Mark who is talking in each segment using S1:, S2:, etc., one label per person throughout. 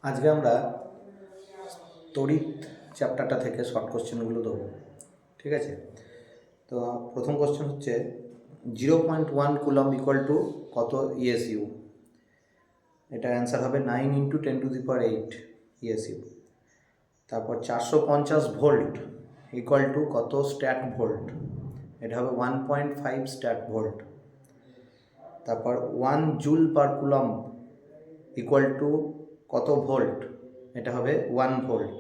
S1: আজকে আমরা তড়িৎ চ্যাপ্টারটা থেকে শর্ট কোশ্চেনগুলো দেবো, ঠিক আছে? তো প্রথম কোশ্চেন হচ্ছে 0.1 কুলম্ব ইকুয়াল টু কত ইএসইউ। এটা অ্যান্সার হবে 9 × 10⁸ ইএসইউ। তারপর 450 ভোল্ট ইকুয়াল টু কত স্ট্যাট ভোল্ট, এটা হবে 1.5 স্ট্যাট ভোল্ট। তারপর 1 joule per coulomb equal to কত ভোল্ট, এটা হবে 1 ভোল্ট।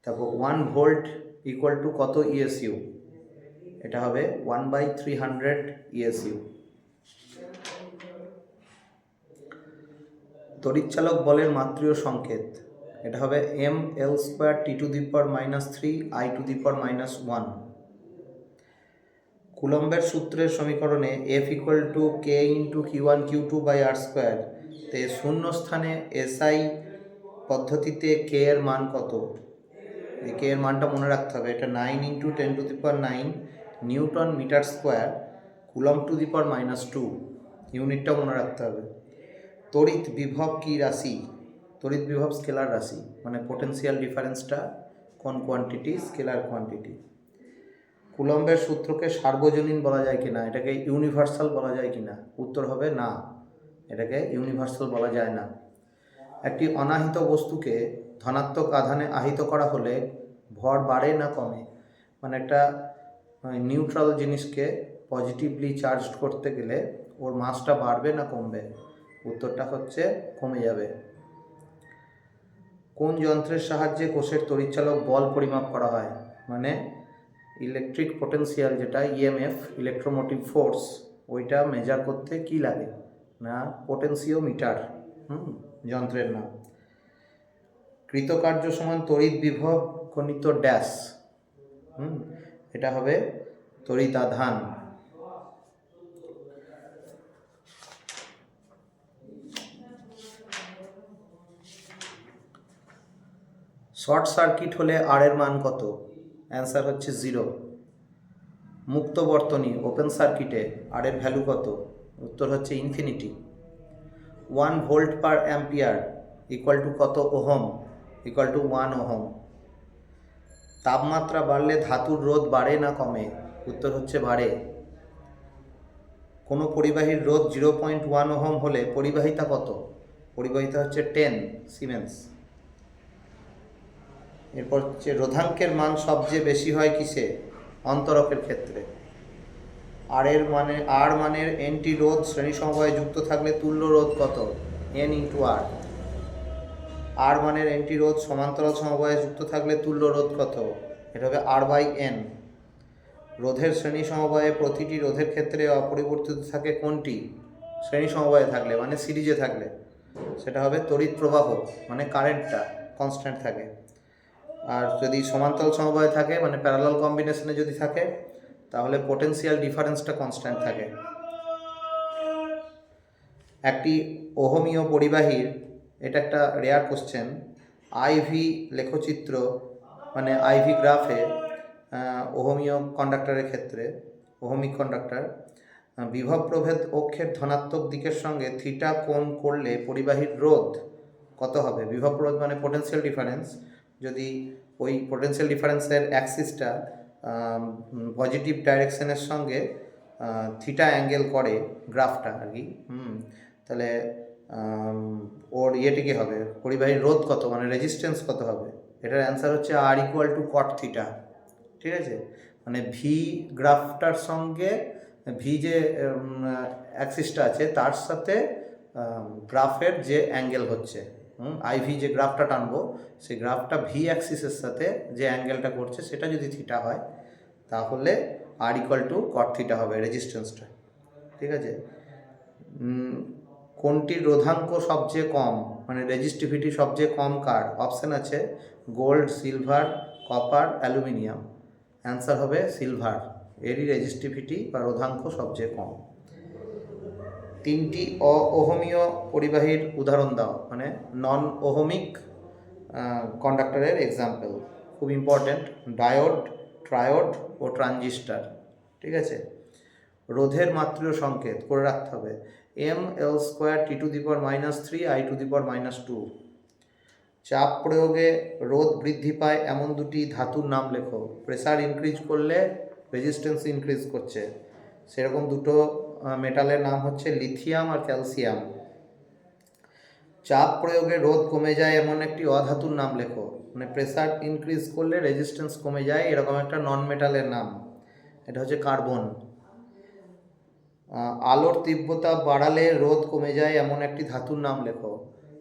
S1: তারপর 1 ভোল্ট ইকুয়াল টু কত ইএসইউ, এটা হবে 1/300 ইএসইউ। তড়িৎচালক বলের মাত্রীয় সংকেত, এটা হবে mL² T⁻³ I⁻⁻1। কুলম্বের সূত্রের সমীকরণে F = K × Q1Q2/R², তে শূন্য স্থানে SI পদ্ধতিতে K এর মান কত? এই K এর মানটা মনে রাখতে হবে, এটা 9 × 10⁹ নিউটন মিটার স্কোয়ার কুলম্ব⁻², ইউনিটটা মনে রাখতে হবে। তড়িৎ বিভব কী রাশি? তড়িৎ বিভব স্কেলার রাশি, মানে পোটেনশিয়াল ডিফারেন্সটা কোন কোয়ান্টিটি? Scalar quantity. কুলম্বের সূত্রকে সার্বজনীন বলা যায় কিনা, এটাকে ইউনিভার্সাল বলা যায় কিনা? উত্তর হবে না, এটাকে ইউনিভার্সাল বলা যায় না। একটি অনাহিত বস্তুকে ধনাত্মক আধানে আহিত করা হলে ভর বাড়ে না কমে? মানে একটা নিউট্রাল জিনিসকে পজিটিভলি চার্জ করতে গেলে ওর মাসটা বাড়বে না কমবে? উত্তরটা হচ্ছে কমে যাবে। কোন যন্ত্রের সাহায্যে কোষের তড়িৎচালক বল পরিমাপ করা হয়? মানে ইলেকট্রিক পোটেনশিয়াল, যেটা ইএমএফ, ইলেকট্রোমোটিভ ফোর্স, ওইটা মেজার করতে কি লাগে না? পোটেনশিওমিটার যন্ত্রের নাম। কৃতকার্য সমান তড়িৎ বিভব গণিত ড্যাশ, এটা হবে তড়িতাধান। শর্ট সার্কিট হলে আর এর মান কত? অ্যান্সার হচ্ছে 0। মুক্ত বর্তনী ওপেন সার্কিটে আর এর ভ্যালু কত? উত্তর হচ্ছে infinity. 1 volt per ampere equal to কত ওহম? Equal to 1 ohm. তাপমাত্রা বাড়লে ধাতুর রোধ বাড়ে না কমে? উত্তর হচ্ছে বাড়ে। কোনো পরিবাহীর রোধ 0.1 ওহম হলে পরিবাহিতা কত? পরিবাহিতা হচ্ছে 10 সিমেন্স। এরপর হচ্ছে রোধাঙ্কের মান সবচেয়ে বেশি হয় কিসে? অন্তরকের ক্ষেত্রে। আর মানের এনটি রোধ শ্রেণী সমবায়ে যুক্ত থাকলে তুল্য রোধ কত? N × R। আর মানের এনটি রোধ সমান্তরাল সমবায়ে যুক্ত থাকলে তুল্য রোধ কত? এটা হবে R/N। রোধের শ্রেণী সমবায়ে প্রতিটি রোধের ক্ষেত্রে অপরিবর্তিত থাকে কোনটি? শ্রেণী সমবায়ে থাকলে, মানে সিরিজে থাকলে, সেটা হবে তড়িৎ প্রবাহ, মানে কারেন্টটা কনস্ট্যান্ট থাকে। আর যদি সমান্তরাল সমবায়ে থাকে, মানে প্যারালাল কম্বিনেশনে যদি থাকে, তাহলে পোটেনশিয়াল ডিফারেন্সটা কনস্ট্যান্ট থাকে। একটি ওহমীয় পরিবাহীর, এটা একটা রেয়ার কোশ্চেন, আইভি লেখচিত্র, মানে আইভি গ্রাফে ওহমীয় কন্ডাক্টরের ক্ষেত্রে, ওহমিক কন্ডাক্টর, বিভব প্রভেদ অক্ষের ধনাত্মক দিকের সঙ্গে থিটা কোণ করলে পরিবাহীর রোধ কত হবে? বিভব প্রভেদ মানে পোটেনশিয়াল ডিফারেন্স, যদি ওই পোটেনশিয়াল ডিফারেন্সের অ্যাক্সিসটা পজিটিভ ডাইরেকশনের সঙ্গে থিটা অ্যাঙ্গেল করে, গ্রাফটা আর কি, তাহলে ওর ইয়েটি কী হবে? পরিবাহীর রোধ কত, মানে রেজিস্ট্যান্স কত হবে? এটার অ্যান্সার হচ্ছে R = cot থিটা, ঠিক আছে? মানে ভি গ্রাফটার সঙ্গে, ভি যে অ্যাক্সিসটা আছে তার সাথে গ্রাফের যে অ্যাঙ্গেল হচ্ছে, আইভি যে গ্রাফটা টানবো, সেই গ্রাফটা ভি অ্যাক্সিসের সাথে যে অ্যাঙ্গেলটা করছে সেটা যদি থিটা হয়, তাহলে R = cot থিটা হবে রেজিস্ট্যান্সটা, ঠিক আছে? কোনটির রোধাঙ্ক সবচেয়ে কম, মানে রেজিস্টিভিটি সবচেয়ে কম কার? অপশান আছে gold, silver, copper, aluminium. Answer হবে সিলভার, এরই রেজিস্টিভিটি বা রোধাঙ্ক সবচেয়ে কম। 3টি অওহমীয় পরিবাহীর উদাহরণ দাও, মানে নন ওহমিক কন্ডাক্টরের এক্সাম্পল, খুব ইম্পর্ট্যান্ট, ডায়োড, ট্রায়োড ও ট্রানজিস্টার, ঠিক আছে? রোধের মাত্রীয় সংকেত করে রাখতে হবে, mL² T⁻³ I⁻²। চাপ প্রয়োগে রোধ বৃদ্ধি পায় এমন দুটি ধাতুর নাম লেখো। প্রেসার ইনক্রিজ করলে রেজিস্ট্যান্স ইনক্রিজ করছে, সেরকম দুটো মেটালের নাম হচ্ছে লিথিয়াম আর ক্যালসিয়াম। চাপ প্রয়োগে রোধ কমে যায় এমন একটি অধাতুর নাম লেখো। মানে প্রেসার ইনক্রিজ করলে রেজিস্ট্যান্স কমে যায় এরকম একটা নন মেটালের নাম, এটা হচ্ছে কার্বন। আলোর তীব্রতা বাড়ালে রোধ কমে যায় এমন একটি ধাতুর নাম লেখো।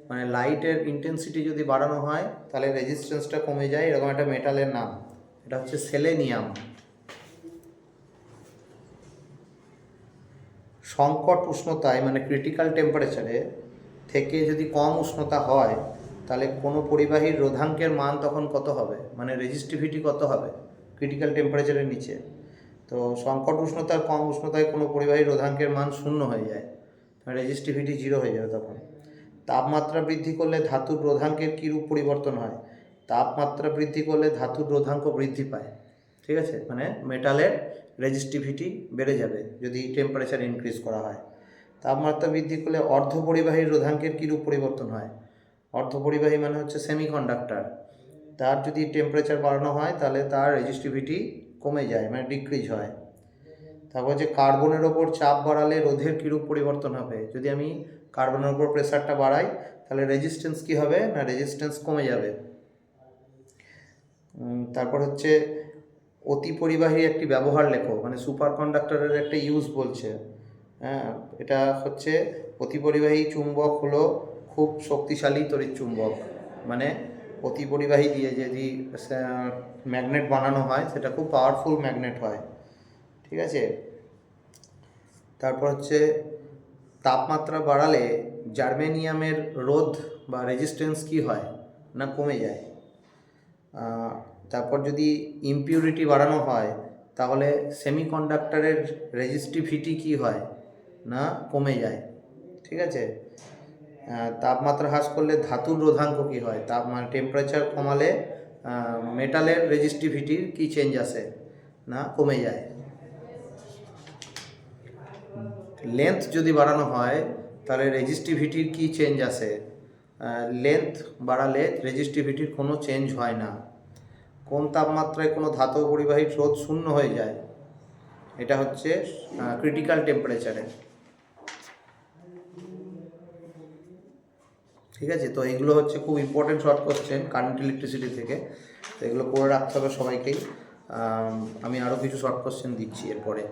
S1: মানে লাইটের ইন্টেন্সিটি যদি বাড়ানো হয় তাহলে রেজিস্ট্যান্সটা কমে যায় এরকম একটা মেটালের নাম, এটা হচ্ছে সেলেনিয়াম। সংকট উষ্ণতায় মানে ক্রিটিক্যাল টেম্পারেচারে থেকে যদি কম উষ্ণতা হয় তাহলে কোনো পরিবাহীর রোধাঙ্কের মান তখন কত হবে, মানে রেজিস্টিভিটি কত হবে ক্রিটিক্যাল টেম্পারেচারের নিচে। তো সংকট উষ্ণতার কম উষ্ণতায় কোনো পরিবাহীর রোধাঙ্কের মান 0 হয়ে যায়, রেজিস্টিভিটি 0 হয়ে যাবে তখন। তাপমাত্রা বৃদ্ধি করলে ধাতুর রোধাঙ্কের কীরূপ পরিবর্তন হয়? তাপমাত্রা বৃদ্ধি করলে ধাতুর রোধাঙ্ক বৃদ্ধি পায়, ঠিক আছে, মানে মেটালের রেজিস্টিভিটি বেড়ে যাবে যদি টেম্পারেচার ইনক্রিজ করা হয়। তাপমাত্রা বৃদ্ধি করলে অর্ধপরিবাহীর রোধাঙ্কের কীরূপ পরিবর্তন হয়? অর্ধপরিবাহী মানে হচ্ছে সেমিকন্ডাক্টর, তার যদি টেম্পারেচার বাড়ানো হয় তাহলে তার রেজিস্টিভিটি কমে যায়, মানে ডিক্রিজ হয়। তারপর হচ্ছে কার্বনের ওপর চাপ বাড়ালে রোধের কীরূপ পরিবর্তন হবে? যদি আমি কার্বনের ওপর প্রেসারটা বাড়াই তাহলে রেজিস্ট্যান্স কী হবে না, রেজিস্ট্যান্স কমে যাবে। তারপর হচ্ছে অতি পরিবাহী একটি ব্যবহার লেখো, মানে সুপার কন্ডাক্টরের একটা ইউজ বলছে। হ্যাঁ, এটা হচ্ছে অতি পরিবাহী চুম্বক হলো খুব শক্তিশালী তড়িৎ চুম্বক, মানে অতি পরিবাহী দিয়ে যদি ম্যাগনেট বানানো হয় সেটা খুব পাওয়ারফুল ম্যাগনেট হয়, ঠিক আছে। তারপর হচ্ছে তাপমাত্রা বাড়ালে জার্মেনিয়ামের রোধ বা রেজিস্ট্যান্স কী হয় না, কমে যায়। তারপর যদি ইমপিউরিটি বাড়ানো হয় তাহলে সেমিকন্ডাক্টরের রেজিস্টিভিটি কী হয় না, কমে যায়, ঠিক আছে। তাপমাত্রা হ্রাস করলে ধাতুর রোধাঙ্ক কী হয়? মানে টেম্পারেচার কমালে মেটালের রেজিস্টিভিটির কী চেঞ্জ আসে না, কমে যায়। লেন্থ যদি বাড়ানো হয় তাহলে রেজিস্টিভিটির কী চেঞ্জ আসে? লেন্থ বাড়ালে রেজিস্টিভিটির কোনো চেঞ্জ হয় না। কোন তাপমাত্রায় কোনো ধাতব পরিবাহীর রোধ 0 হয়ে যায়? এটা হচ্ছে ক্রিটিক্যাল টেম্পারেচারে, ঠিক আছে। তো এগুলো হচ্ছে খুব important short question current electricity থেকে, তো এগুলো করে রাখতে হবে সবাইকেই। আমি আরও কিছু শর্ট কোশ্চেন দিচ্ছি এরপরে।